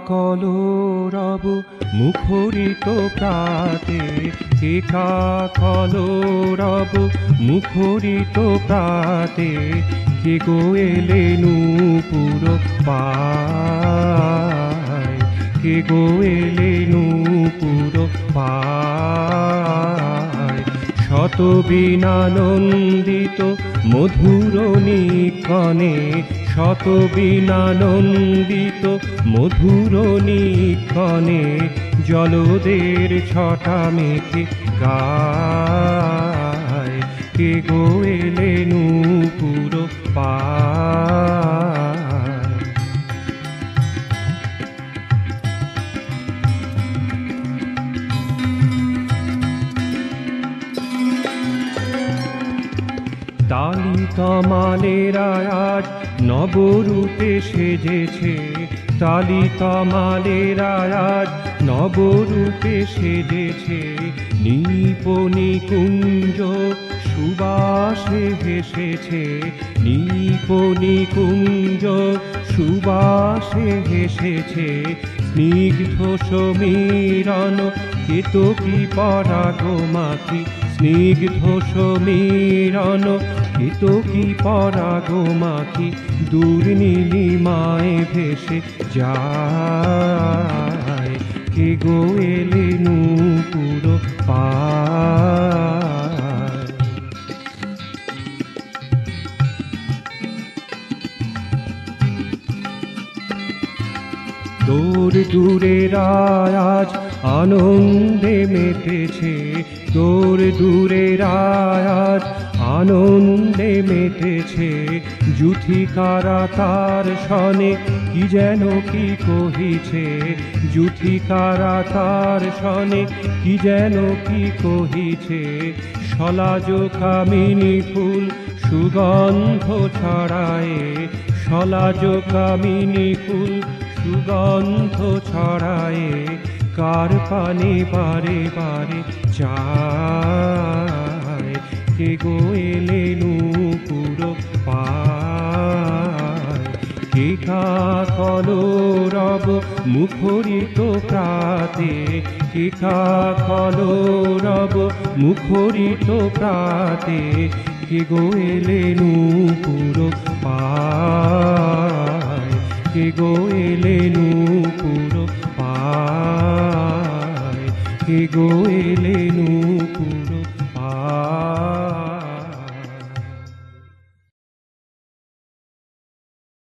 কলরব মুখরিত প্রাতে, কেকা কলরব মুখরিত প্রাতে, কে গো এলে নূপুর পায়, কে গো এলে নূপুর পায়। শত বীণানন্দিত মধুর নিক্ষণে, শত বীণানন্দিত মধুর নিক্ষণে, জলদের ছটা মেখে গায়, কে গো এলে নূপুর পায়। তালি তমালেরা আজ নবরূপে সেজেছে, তালি তমালেরা আজ নবরূপে সেজেছে, নিপনিকুঞ্জ সুবাসে হেসেছে, নিপনিকুঞ্জ সুবাসে হেসেছে। স্নিগ্ধ সমীরণ কেতকী পরাগ মাখি, স্নিগ্ধ সমীরণ কেতকী পরাগ মাখি, দূর নীলিমায় ভেসে যায়, কে গো এলে নূপুর পায়। দূর দূরের আজ আনন্দে মেতেছে, দূর দূরের আজ আনন্দে মেতেছে, যুথিকারা তার সনে কি যেন কি কহিছে, যুথিকারা তার সনে কি যেন কি কহিছে। সলাজ কামিনী ফুল সুগন্ধ ছড়ায়ে, সলাজ কামিনী ফুল সুগন্ধ ছড়ায়ে, কার পানে বারে বারে চায়, কে গো এলে নূপুর পায়। কেকা কলরব মুখরিত প্রাতে, কেকা কলরব মুখরিত প্রাতে, কে গো এলে নূপুর পায়, কে গো এলে নূপুর পায়, কে গো